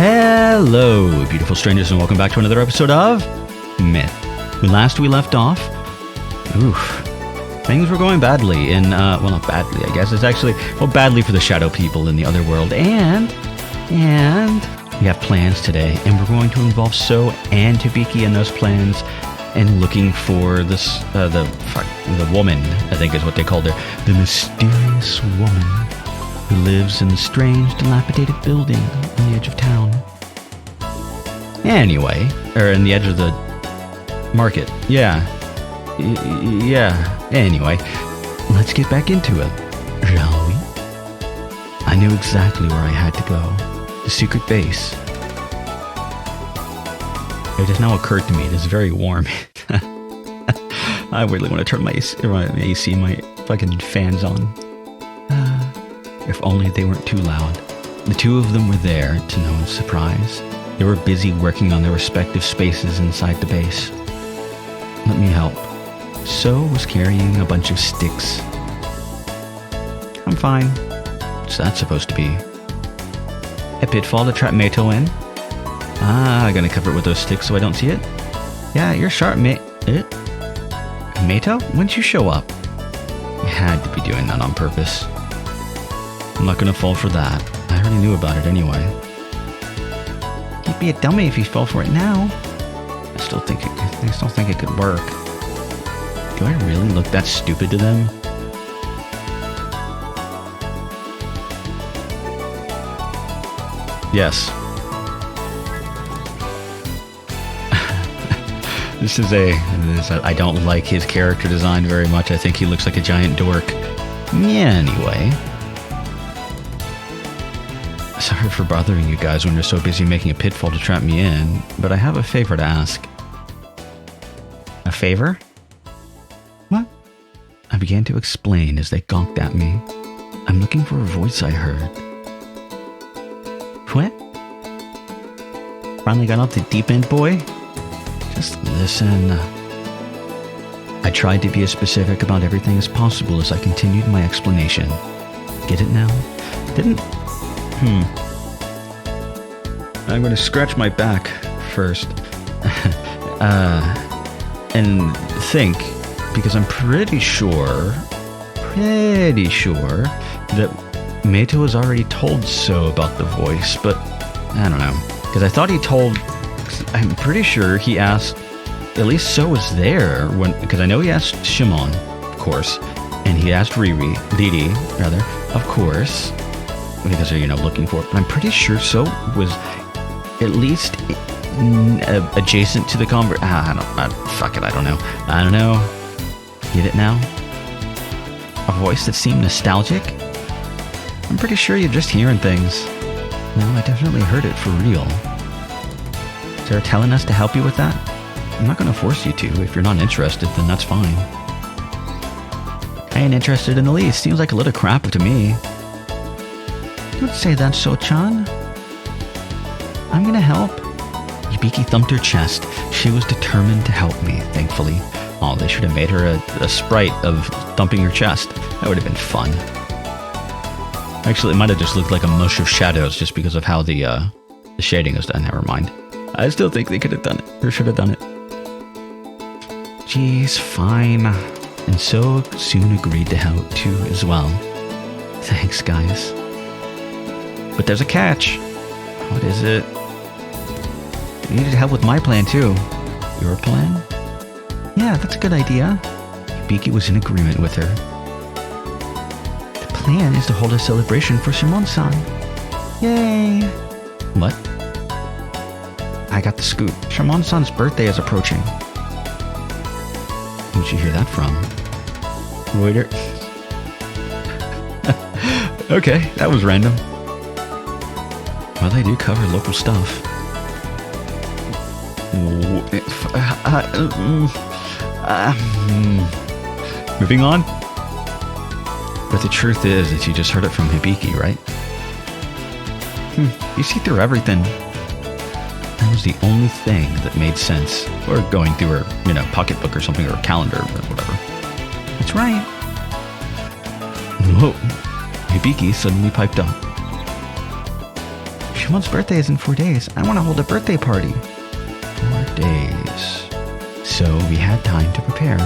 Hello, beautiful strangers, and welcome back to another episode of Myth. Last we left off, things were going badly in, well, not badly, I guess. It's actually, well, badly for the shadow people in the other world, and we have plans today, and we're going to involve So and Hibiki in those plans, and looking for this, the woman, I think is what they called her, the mysterious woman who lives in the strange, dilapidated building on the edge of town. Anyway, or in the edge of the market. Yeah. Anyway, let's get back into it, shall we? I knew exactly where I had to go. The secret base. It has now occurred to me it is very warm. I really want to turn my AC, my fucking fans on. If only they weren't too loud. The two of them were there, to no one's surprise. They were busy working on their respective spaces inside the base. Let me help. So was carrying a bunch of sticks. I'm fine. What's that supposed to be? A pitfall to trap Meito in? I'm gonna cover it with those sticks so I don't see it. Yeah, you're sharp, Meito? When'd you show up? You had to be doing that on purpose. I'm not gonna fall for that. I already knew about it anyway. You'd be a dummy if you fell for it now. I still think it could work. Do I really look that stupid to them? Yes. I don't like his character design very much. I think he looks like a giant dork. Yeah, anyway. Sorry for bothering you guys when you're so busy making a pitfall to trap me in, but I have a favor to ask. A favor? What? I began to explain as they gawked at me. I'm looking for a voice I heard. What? Finally got off the deep end, boy? Just listen. I tried to be as specific about everything as possible as I continued my explanation. Get it now? Didn't... I'm going to scratch my back first. And think, because I'm pretty sure that Meito has already told So about the voice, but I don't know. Because I thought I'm pretty sure he asked, at least So was there, because I know he asked Shimon, of course, and he asked Didi, of course, because they're, looking for it, but I'm pretty sure So was at least adjacent to the I don't know. Get it now? A voice that seemed nostalgic? I'm pretty sure you're just hearing things. No, I definitely heard it for real. Is there telling us to help you with that? I'm not going to force you to. If you're not interested, then that's fine. I ain't interested in the least. Seems like a little crap to me. Don't say that, So-chan. I'm gonna help. Hibiki thumped her chest. She was determined to help me, thankfully. Oh, they should have made her a sprite of thumping her chest. That would have been fun. Actually, it might have just looked like a mush of shadows just because of how the shading is done. Never mind. I still think they could have done it, or should have done it. Geez, fine. And So soon agreed to help too as well. Thanks, guys. But there's a catch. What is it? You needed help with my plan too. Your plan? Yeah, that's a good idea. Hibiki was in agreement with her. The plan is to hold a celebration for Shimon-san. Yay! What? I got the scoop. Shimon-san's birthday is approaching. Who'd you hear that from? Waiter. Okay, that was random. Well, they do cover local stuff. Moving on. But the truth is that you just heard it from Hibiki, right? You see through everything. That was the only thing that made sense. Or going through her, pocketbook or something, or a calendar or whatever. That's right. Whoa. Hibiki suddenly piped up. Shimon's birthday is in 4 days. I want to hold a birthday party. 4 days. So we had time to prepare.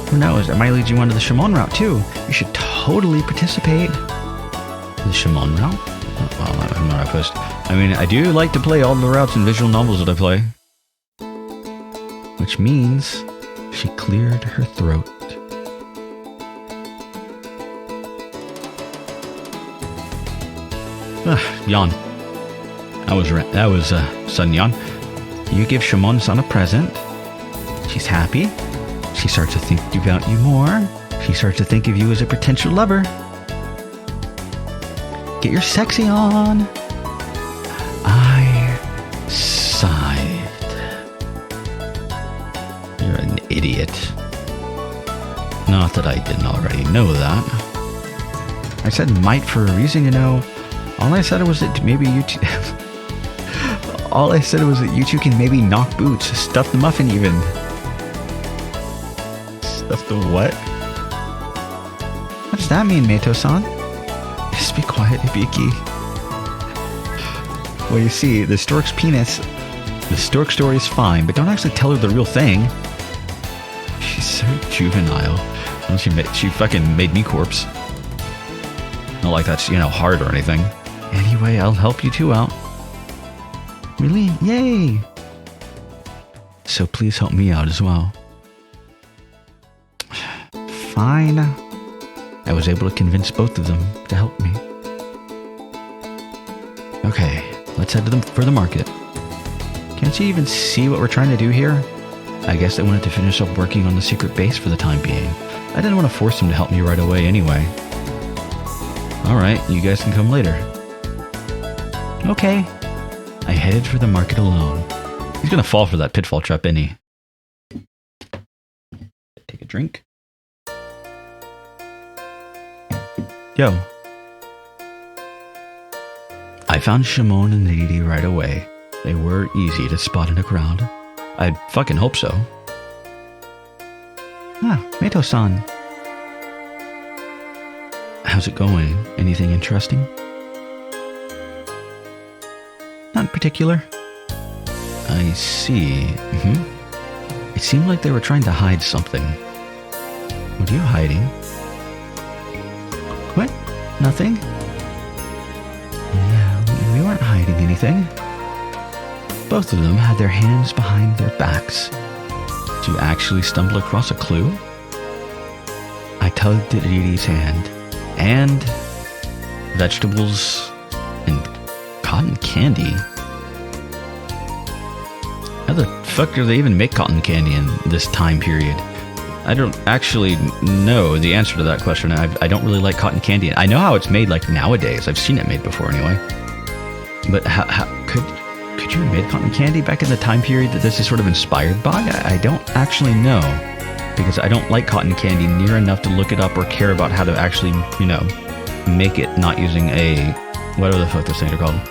Who knows? It might lead you onto the Shimon route too. You should totally participate. The Shimon route? Well, I'm not opposed. I mean, I do like to play all the routes in visual novels that I play. Which means she cleared her throat. Yawn. That was sudden yawn. You give Shimon-san a present. She's happy. She starts to think about you more. She starts to think of you as a potential lover. Get your sexy on. I sighed. You're an idiot. Not that I didn't already know that. I said might for a reason, you know. All I said was that maybe you two... All I said was that you two can maybe knock boots, stuff the muffin even. Stuff the what? What does that mean, Meito-san? Just be quiet, Hibiki. Well, you see, the stork's penis... The stork story is fine, but don't actually tell her the real thing. She's so juvenile. Well, she fucking made me corpse. Not like that's, you know, hard or anything. Anyway, I'll help you two out. Really? Yay! So please help me out as well. Fine. I was able to convince both of them to help me. Okay, let's head to for the market. Can't you even see what we're trying to do here? I guess they wanted to finish up working on the secret base for the time being. I didn't want to force them to help me right away anyway. Alright, you guys can come later. Okay. I headed for the market alone. He's gonna fall for that pitfall trap, isn't he? Take a drink. Yo. I found Shimon and Didi right away. They were easy to spot in a crowd. I fucking hope so. Ah, Meito-san. How's it going? Anything interesting? Not in particular. I see. It seemed like they were trying to hide something. What are you hiding? What? Nothing? Yeah, we weren't hiding anything. Both of them had their hands behind their backs. Did you actually stumble across a clue? I tugged at Didi's hand. And vegetables and cotton candy. How the fuck do they even make cotton candy in this time period? I don't actually know the answer to that question. I don't really like cotton candy. I know how it's made like nowadays. I've seen it made before anyway. But how could you have made cotton candy back in the time period that this is sort of inspired by? I don't actually know. Because I don't like cotton candy near enough to look it up or care about how to actually, you know, make it not using a... whatever the fuck those things are called.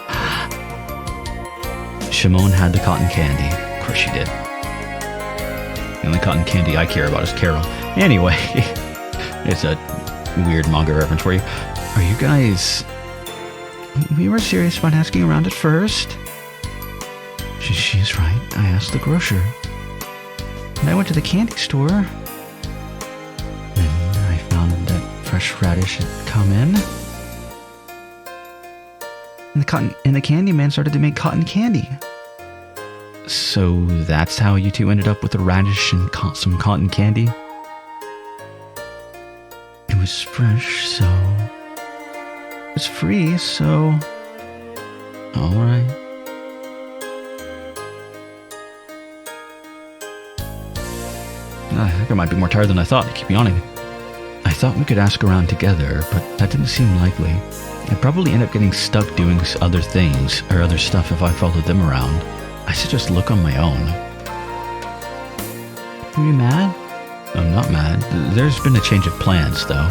Shimon had the cotton candy. Of course she did. The only cotton candy I care about is Carol. Anyway, it's a weird manga reference for you. Are you guys... We were serious about asking around at first. She's right. I asked the grocer. And I went to the candy store. And I found that fresh radish had come in. And the candy man started to make cotton candy. So that's how you two ended up with a radish and some cotton candy? It was fresh, so... It was free, so... Alright. I think I might be more tired than I thought. I keep yawning. I thought we could ask around together, but that didn't seem likely. I'd probably end up getting stuck doing other things or other stuff if I followed them around. I should just look on my own. Are you mad? I'm not mad. There's been a change of plans, though.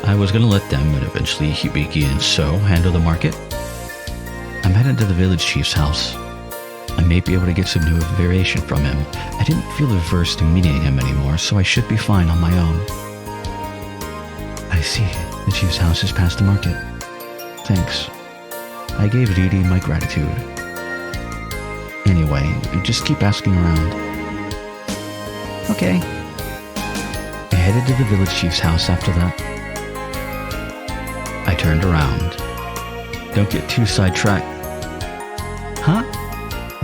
I was gonna let them, and eventually Hibiki and So handle the market. I'm headed to the village chief's house. I may be able to get some new variation from him. I didn't feel averse to meeting him anymore, so I should be fine on my own. I see. The chief's house is past the market. Thanks. I gave Dee Dee my gratitude. Anyway, just keep asking around. Okay. I headed to the village chief's house after that. I turned around. Don't get too sidetracked. Huh?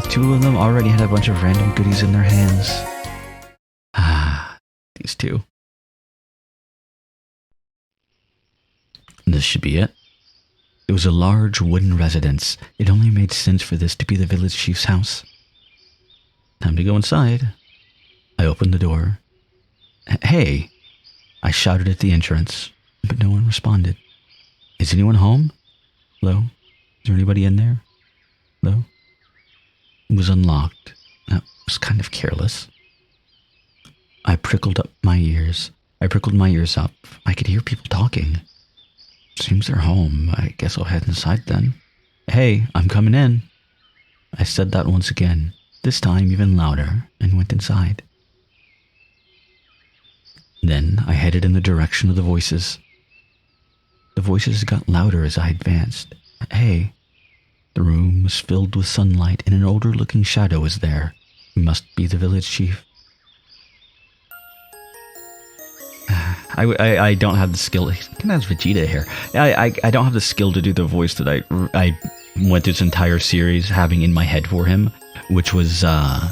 The two of them already had a bunch of random goodies in their hands. Ah, these two. This should be it. It was a large wooden residence. It only made sense for this to be the village chief's house. Time to go inside. I opened the door. Hey! I shouted at the entrance, but no one responded. Is anyone home? Hello? Is there anybody in there? Hello? It was unlocked. That was kind of careless. I prickled my ears up. I could hear people talking. Seems they're home. I guess I'll head inside then. Hey, I'm coming in. I said that once again, this time even louder, and went inside. Then I headed in the direction of the voices. The voices got louder as I advanced. Hey. The room was filled with sunlight, and an older-looking shadow was there. He must be the village chief. I don't have the skill. He kind of has Vegeta hair. I don't have the skill to do the voice that I went through this entire series having in my head for him, which was the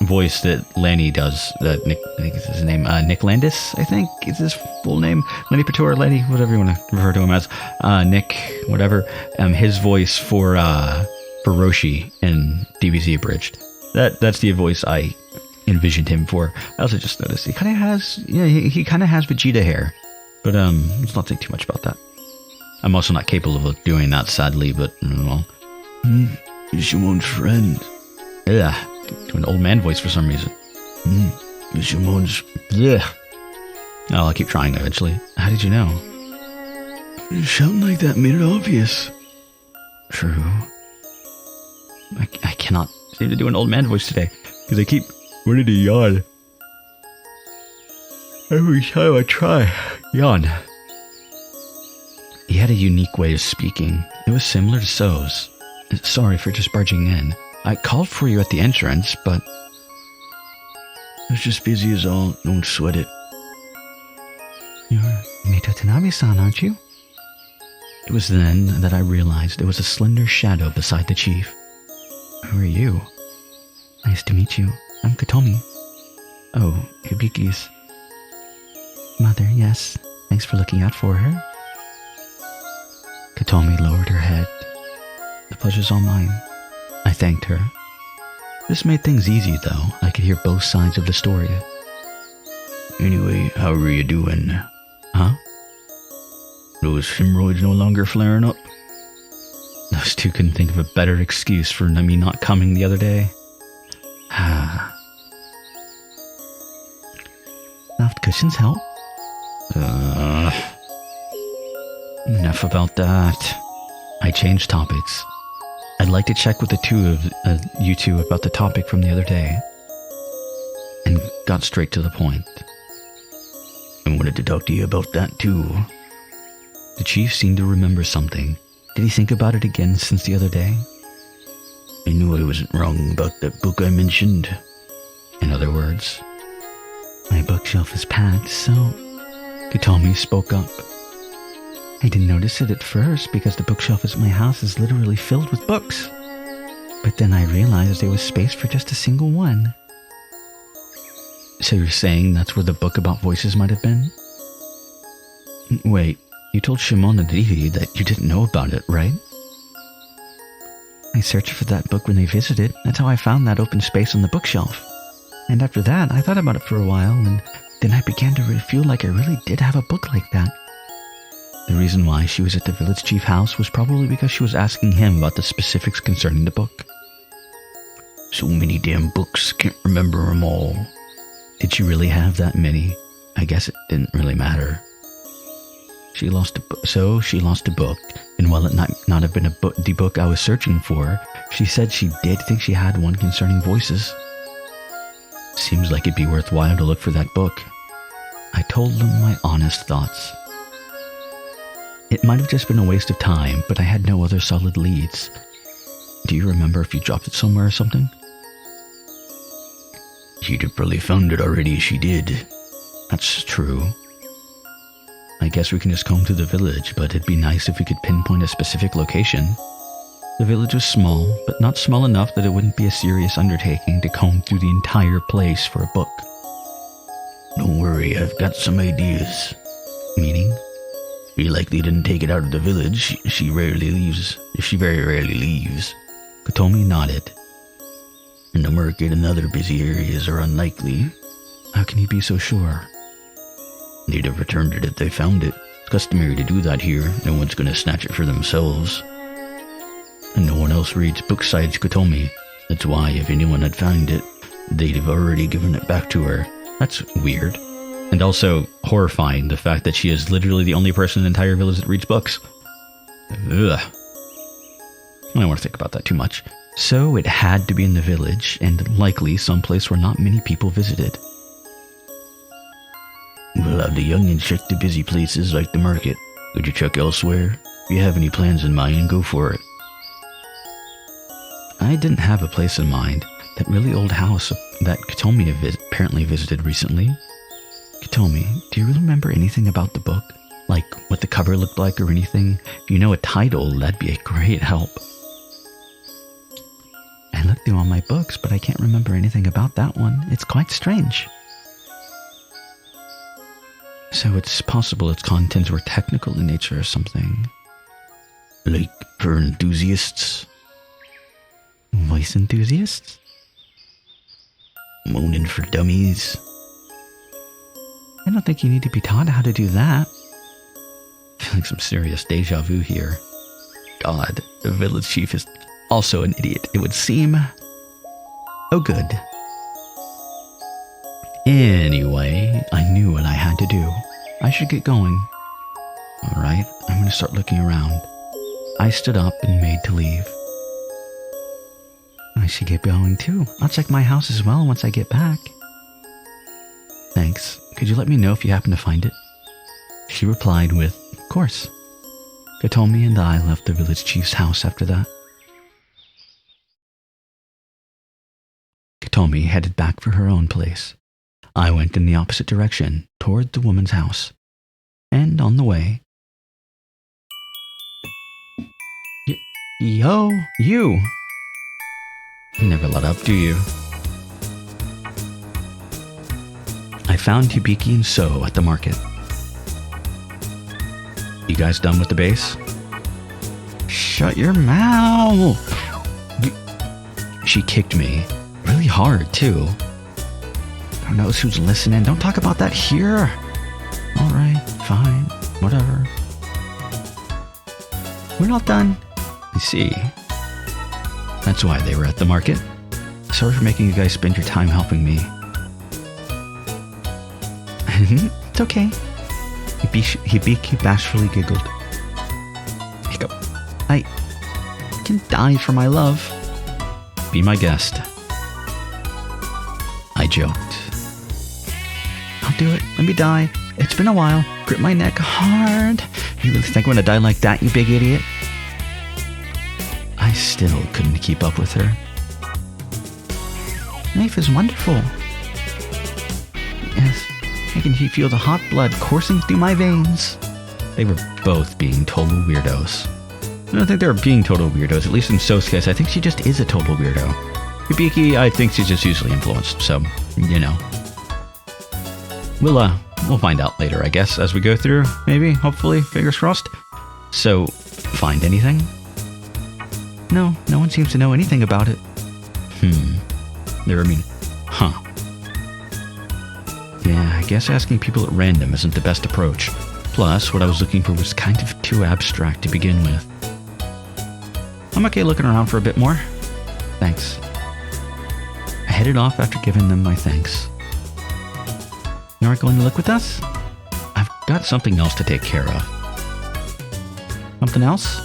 voice that Lanny does. Nick, I think is his name. Nick Landis, I think is his full name. Lenny Pator, Lenny, whatever you want to refer to him as. Nick, whatever. His voice for Roshi in DBZ Abridged. That's the voice I envisioned him for. I also just noticed he kind of has, he kind of has Vegeta hair, but let's not think too much about that. I'm also not capable of doing that, sadly, but well. Shimon's friend. Yeah, to an old man voice for some reason. Shimon's. Yeah. Oh, I'll keep trying eventually. How did you know? Shouting like that made it obvious. True. I cannot seem to do an old man voice today because I keep wanting to yawn. Every time I try, yawn. He had a unique way of speaking. It was similar to So's. Sorry for just barging in. I called for you at the entrance, but I was just busy as all. Don't sweat it. You're Mito Tanabe-san, aren't you? It was then that I realized there was a slender shadow beside the chief. Who are you? Nice to meet you. I'm Katomi. Oh, Hibiki's mother, yes. Thanks for looking out for her. Katomi lowered her head. The pleasure's all mine. I thanked her. This made things easy, though. I could hear both sides of the story. Anyway, how are you doing? Huh? Those hemorrhoids no longer flaring up? Those two couldn't think of a better excuse for me not coming the other day. Soft cushions help? Enough about that. I changed topics. I'd like to check with the two of you two about the topic from the other day. And got straight to the point. I wanted to talk to you about that too. The chief seemed to remember something. Did he think about it again since the other day? I knew I wasn't wrong about that book I mentioned. In other words, my bookshelf is packed, so Katomi spoke up. I didn't notice it at first because the bookshelf at my house is literally filled with books. But then I realized there was space for just a single one. So you're saying that's where the book about voices might have been? Wait, you told Shimon and Riri that you didn't know about it, right? I searched for that book when they visited. That's how I found that open space on the bookshelf. And after that, I thought about it for a while, and then I began to feel like I really did have a book like that. The reason why she was at the village chief house was probably because she was asking him about the specifics concerning the book. So many damn books, can't remember them all. Did she really have that many? I guess it didn't really matter. She lost a book, and while it not have been the book I was searching for, she said she did think she had one concerning voices. Seems like it'd be worthwhile to look for that book. I told them my honest thoughts. It might have just been a waste of time, but I had no other solid leads. Do you remember if you dropped it somewhere or something? She'd have probably found it already, she did. That's true. I guess we can just comb through the village, but it'd be nice if we could pinpoint a specific location. The village was small, but not small enough that it wouldn't be a serious undertaking to comb through the entire place for a book. Don't worry, I've got some ideas. Meaning? You likely didn't take it out of the village. She very rarely leaves. Kotomi nodded. And the market and other busy areas are unlikely. How can you be so sure? They'd have returned it if they found it. It's customary to do that here. No one's going to snatch it for themselves. And no one else reads books besides Kotomi. That's why if anyone had found it, they'd have already given it back to her. That's weird. And also horrifying, the fact that she is literally the only person in the entire village that reads books. Ugh. I don't want to think about that too much. So it had to be in the village, and likely someplace where not many people visited. We'll have the youngins check the busy places like the market. Could you check elsewhere? If you have any plans in mind, go for it. I didn't have a place in mind. That really old house that Kotomi apparently visited recently. Kotomi, do you remember anything about the book? Like what the cover looked like or anything? If you know a title, that'd be a great help. I looked through all my books, but I can't remember anything about that one. It's quite strange. So it's possible its contents were technical in nature or something. Like for enthusiasts? Voice enthusiasts? Moaning for dummies? I don't think you need to be taught how to do that. Feeling some serious deja vu here. God, the village chief is also an idiot, it would seem. Oh, good. Anyway, I knew what I had to do. I should get going. Alright, I'm going to start looking around. I stood up and made to leave. I should get going too. I'll check my house as well once I get back. Thanks. Could you let me know if you happen to find it? She replied with, of course. Kotomi and I left the village chief's house after that. Kotomi headed back for her own place. I went in the opposite direction, toward the woman's house. And on the way... Yo, you! You never let up, do you? I found Hibiki and So at the market. You guys done with the base? Shut your mouth! She kicked me. Really hard, too. Who knows who's listening? Don't talk about that here! Alright, fine, whatever. We're not done. I see. That's why they were at the market. Sorry for making you guys spend your time helping me. It's okay. Hibiki bashfully giggled. Hiccup. I can die for my love. Be my guest. I joked. I'll do it. Let me die. It's been a while. Grip my neck hard. You really think I'm gonna die like that, you big idiot? I still couldn't keep up with her. Life is wonderful. Yes, I can feel the hot blood coursing through my veins. They were both being total weirdos. I don't think they were being total weirdos, at least in So's case. I think she just is a total weirdo. Hibiki, I think she's just usually influenced, so, you know. We'll find out later, I guess, as we go through, maybe, hopefully, fingers crossed. So, find anything? No one seems to know anything about it. Huh. Yeah, I guess asking people at random isn't the best approach. Plus, what I was looking for was kind of too abstract to begin with. I'm okay looking around for a bit more. Thanks. I headed off after giving them my thanks. You aren't going to look with us? I've got something else to take care of. Something else?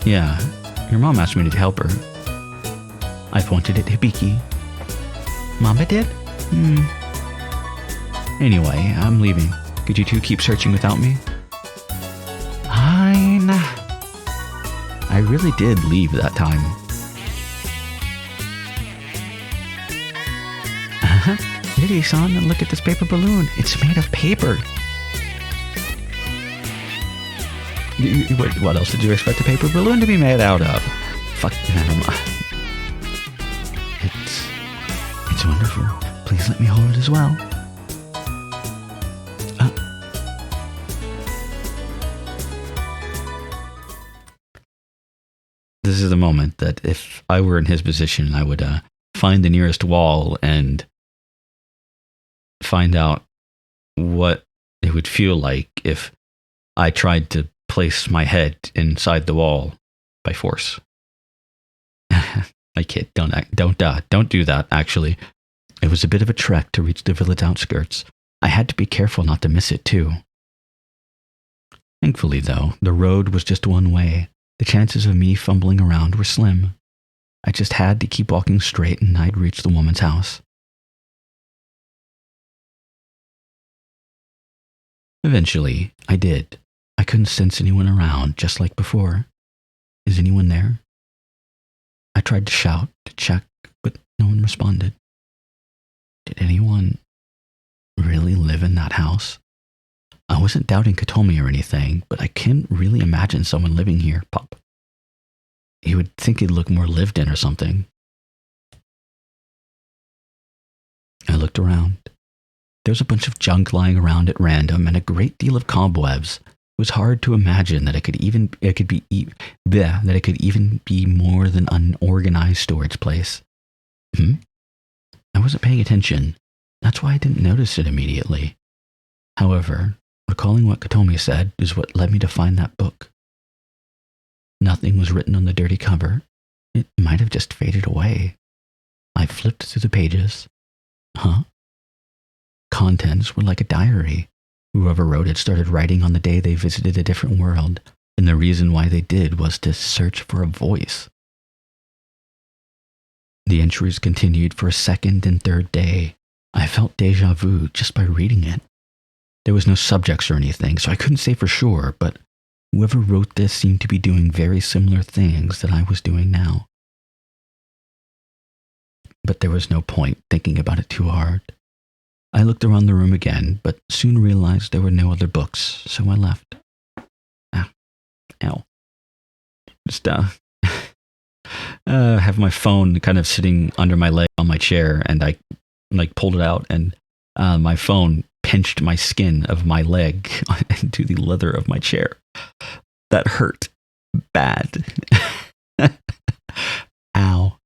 Yeah, your mom asked me to help her. I pointed at Hibiki. Mama did? Anyway, I'm leaving. Could you two keep searching without me? I I really did leave that time. Lily-san, look at this paper balloon. It's made of paper. What else did you expect a paper balloon to be made out of? Fuck, never mind. It's wonderful. Please let me hold it as well. This is the moment that if I were in his position, I would find the nearest wall and find out what it would feel like if I tried to place my head inside the wall by force. I kid. Don't do that. Actually, it was a bit of a trek to reach the village outskirts. I had to be careful not to miss it too. Thankfully, though, the road was just one way. The chances of me fumbling around were slim. I just had to keep walking straight and I'd reach the woman's house. Eventually, I did. I couldn't sense anyone around, just like before. Is anyone there? I tried to shout, to check, but no one responded. Did anyone really live in that house? I wasn't doubting Katomi or anything, but I can't really imagine someone living here, Pop. You would think it'd look more lived in or something. I looked around. There was a bunch of junk lying around at random and a great deal of cobwebs. It was hard to imagine that it could even be more than an unorganized storage place. I wasn't paying attention. That's why I didn't notice it immediately. However, recalling what Katomi said is what led me to find that book. Nothing was written on the dirty cover. It might have just faded away. I flipped through the pages. Contents were like a diary. Whoever wrote it started writing on the day they visited a different world, and the reason why they did was to search for a voice. The entries continued for a second and third day. I felt déjà vu just by reading it. There was no subjects or anything, so I couldn't say for sure, but whoever wrote this seemed to be doing very similar things that I was doing now. But there was no point thinking about it too hard. I looked around the room again, but soon realized there were no other books, so I left. Ow. Just, have my phone kind of sitting under my leg on my chair, and I, pulled it out, and my phone pinched my skin of my leg into the leather of my chair. That hurt bad. Ow.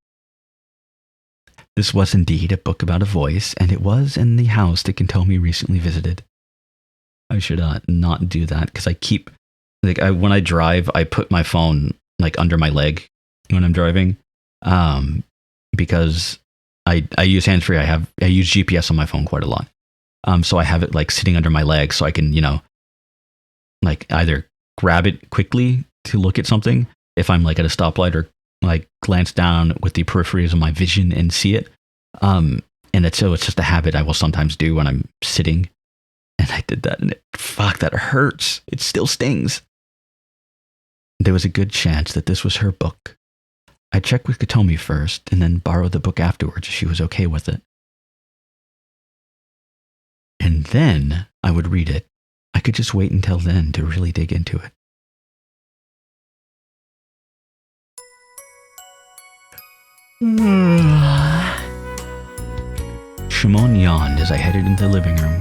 This was indeed a book about a voice, and it was in the house that Katomi recently visited. I should not do that, because I keep, when I drive, I put my phone, under my leg when I'm driving, because I use hands-free. I use GPS on my phone quite a lot. So I have it, sitting under my leg so I can, either grab it quickly to look at something if I'm, at a stoplight, or glance down with the peripheries of my so and see it. And it's just a habit I will sometimes do when I'm sitting. And I did that, and that hurts. It still stings. There was a good chance that this was her book. I checked with Katomi first, and then borrowed the book afterwards if she was okay with it. And then I would read it. I could just wait until then to really dig into it. Shimon yawned as I headed into the living room.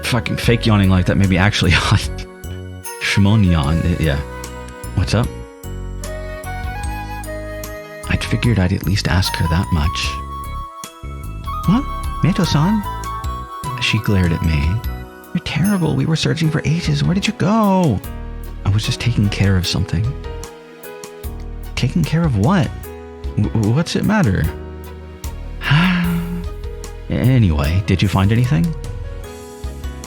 Fucking fake yawning like that made me actually yawn. Shimon yawned. Yeah. What's up? I'd figured I'd at least ask her that much. What? Meto-san? She glared at me. You're terrible. We were searching for ages. Where did you go? I was just taking care of something. Taking care of what? What's it matter? Anyway, did you find anything?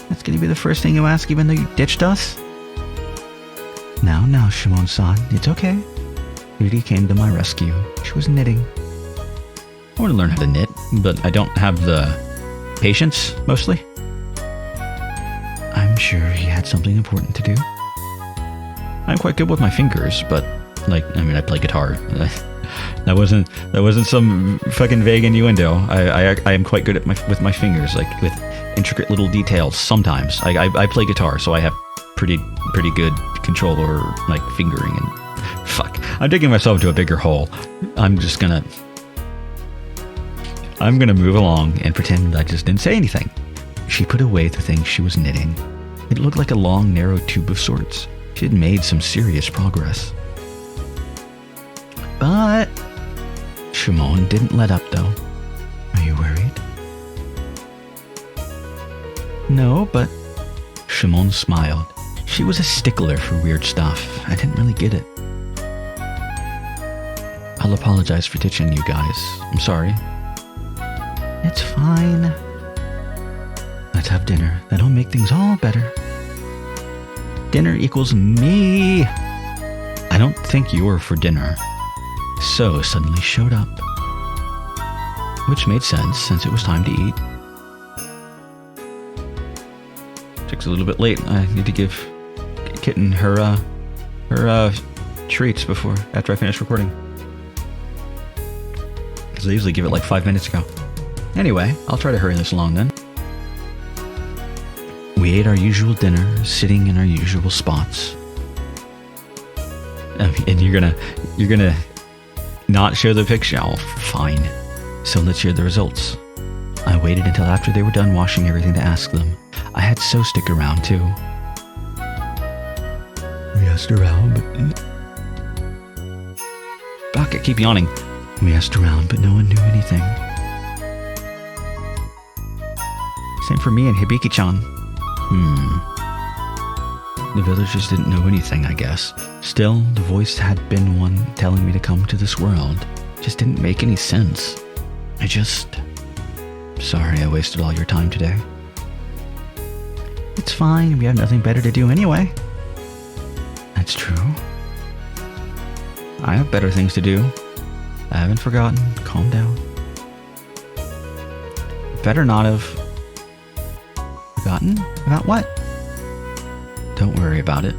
That's going to be the first thing you ask even though you ditched us? Now, Shimon-san, it's okay. Yuri came to my rescue. She was knitting. I want to learn how to knit, but I don't have the patience, mostly. I'm sure he had something important to do. I'm quite good with my fingers, but I play guitar. That wasn't some fucking vague innuendo. I am quite good with my fingers, like with intricate little details. Sometimes I play guitar, so I have pretty good control over like fingering and fuck. I'm digging myself into a bigger hole. I'm gonna move along and pretend I just didn't say anything. She put away the thing she was knitting. It looked like a long, narrow tube of sorts. She had made some serious progress. But Shimon didn't let up, though. Are you worried? No, but Shimon smiled. She was a stickler for weird stuff. I didn't really get it. I'll apologize for ditching you guys. I'm sorry. It's fine. Let's have dinner. That'll make things all better. Dinner equals me. I don't think you're for dinner. So suddenly showed up. Which made sense since it was time to eat. Chick's a little bit late. I need to give Kitten her treats after I finish recording. Because I usually give it like 5 minutes ago. Anyway, I'll try to hurry this along then. We ate our usual dinner, sitting in our usual spots. And you're gonna not show the picture? Oh, fine. So let's hear the results. I waited until after they were done washing everything to ask them. I had So stick around too. We asked around, but... Fuck, I keep yawning. We asked around, but no one knew anything. Same for me and Hibiki-chan. The villagers didn't know anything, I guess. Still, the voice had been one telling me to come to this world. Just didn't make any sense. Sorry I wasted all your time today. It's fine, we have nothing better to do anyway. That's true. I have better things to do. I haven't forgotten. Calm down. Better not have... Forgotten? About what? Don't worry about it.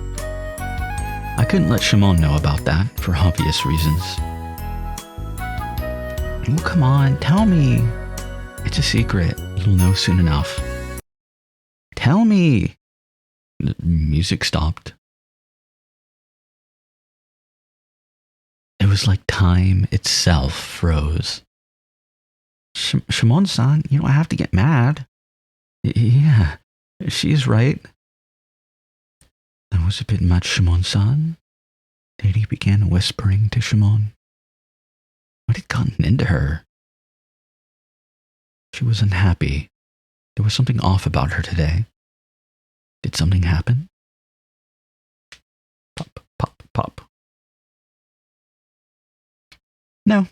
I couldn't let Shimon know about that, for obvious reasons. Oh, come on, tell me. It's a secret. You'll know soon enough. Tell me. The music stopped. It was like time itself froze. Shimon-san, you don't have to get mad. Yeah, she's right. That was a bit much, Shimon-san. Deidei began whispering to Shimon. What had gotten into her? She was unhappy. There was something off about her today. Did something happen? Pop, pop, pop. No.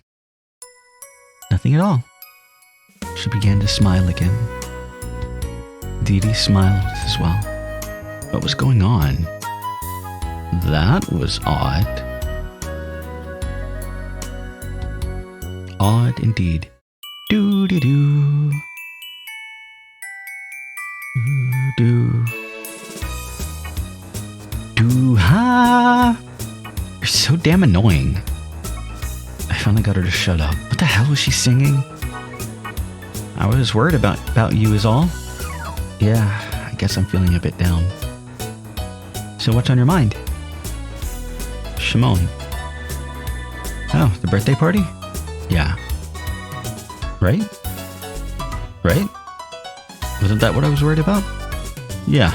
Nothing at all. She began to smile again. Deidei smiled as well. What was going on? That was odd. Odd indeed. Doo-dee-doo. Doo-doo. Doo-ha. You're so damn annoying. I finally got her to shut up. What the hell was she singing? I was worried about you is all. Yeah, I guess I'm feeling a bit down. So what's on your mind? Shimon. Oh, the birthday party? Yeah. Right? Right? Wasn't that what I was worried about? Yeah.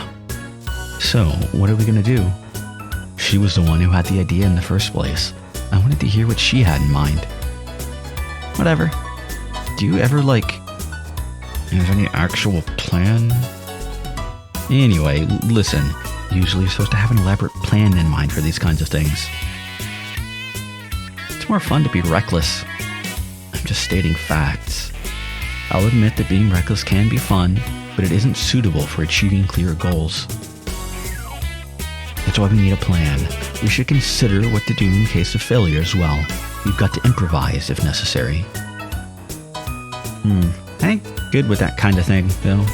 So, what are we gonna do? She was the one who had the idea in the first place. I wanted to hear what she had in mind. Whatever. Do you ever, have any actual plan? Anyway, listen. Usually you're supposed to have an elaborate plan in mind for these kinds of things. It's more fun to be reckless. I'm just stating facts. I'll admit that being reckless can be fun, but it isn't suitable for achieving clear goals. That's why we need a plan. We should consider what to do in case of failure as well. You've got to improvise if necessary. I ain't good with that kind of thing, though.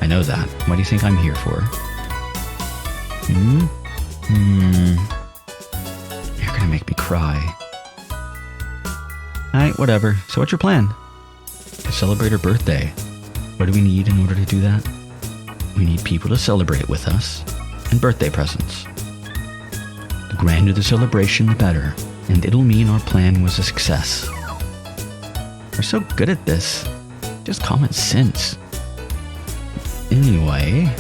I know that. What do you think I'm here for? You're gonna make me cry. Alright, whatever. So what's your plan? To celebrate her birthday. What do we need in order to do that? We need people to celebrate with us, and birthday presents. The grander the celebration, the better, and it'll mean our plan was a success. We're so good at this. Just common sense. Anyway,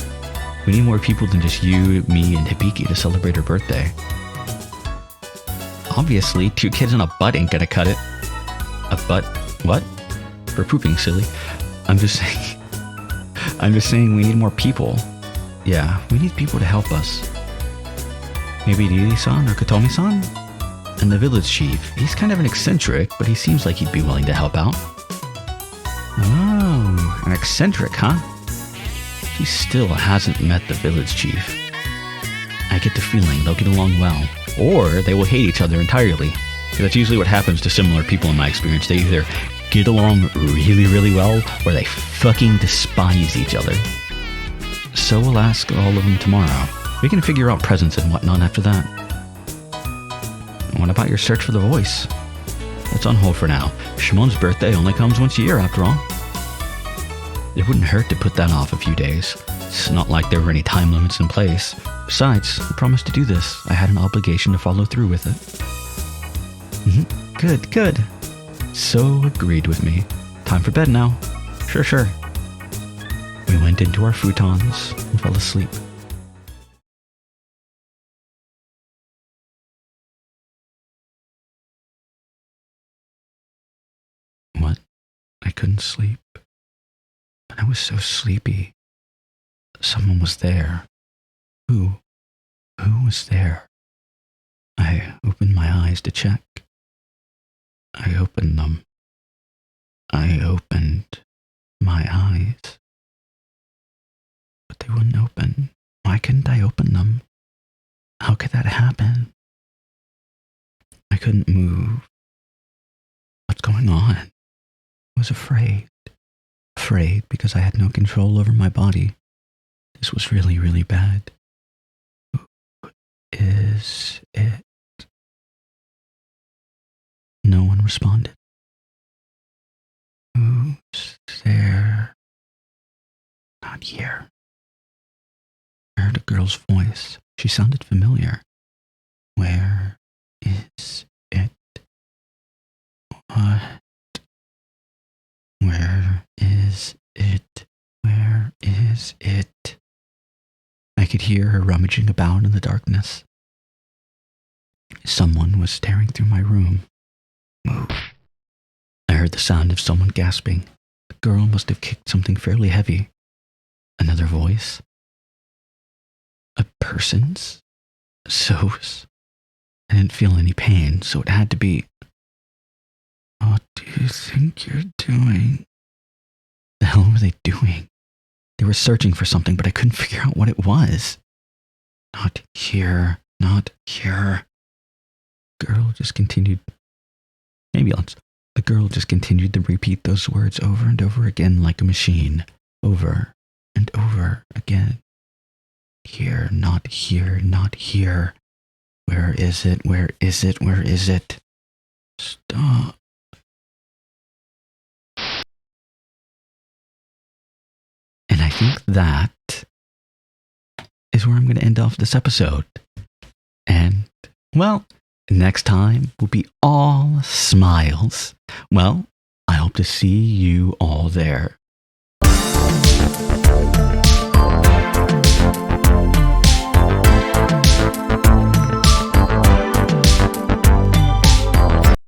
we need more people than just you, me, and Hibiki to celebrate her birthday. Obviously, 2 kids and a butt ain't gonna cut it. A butt? What? For pooping, silly. I'm just saying we need more people. Yeah, we need people to help us. Maybe Riri-san or Kotomi-san? And the village chief. He's kind of an eccentric, but he seems like he'd be willing to help out. Oh, an eccentric, huh? He still hasn't met the village chief. I get the feeling they'll get along well, or they will hate each other entirely. That's usually what happens to similar people in my experience. They either get along really, really well, or they fucking despise each other. So we'll ask all of them tomorrow. We can figure out presents and whatnot after that. What about your search for the voice? That's on hold for now. Shimon's birthday only comes once a year, after all. It wouldn't hurt to put that off a few days. It's not like there were any time limits in place. Besides, I promised to do this. I had an obligation to follow through with it. Good. So agreed with me. Time for bed now. Sure. We went into our futons and fell asleep. What? I couldn't sleep. I was so sleepy. Someone was there. Who? Who was there? I opened my eyes to check. I opened them. I opened my eyes. But they wouldn't open. Why couldn't I open them? How could that happen? I couldn't move. What's going on? I was afraid. Afraid because I had no control over my body. This was really, really bad. Who is it? No one responded. Who's there? Not here. I heard a girl's voice. She sounded familiar. Where is it? What? Where is it? Where is it? I could hear her rummaging about in the darkness. Someone was staring through my room. Move. I heard the sound of someone gasping. The girl must have kicked something fairly heavy. Another voice. A person's? So's? I didn't feel any pain, so it had to be. What do you think you're doing? The hell were they doing? They were searching for something, but I couldn't figure out what it was. Not here. Not here. The girl just continued. Ambulance. The girl just continued to repeat those words over and over again like a machine. Over and over again. Here, not here, not here. Where is it? Where is it? Where is it? Stop. And I think that is where I'm going to end off this episode. And, well, next time will be all smiles. Well, I hope to see you all there.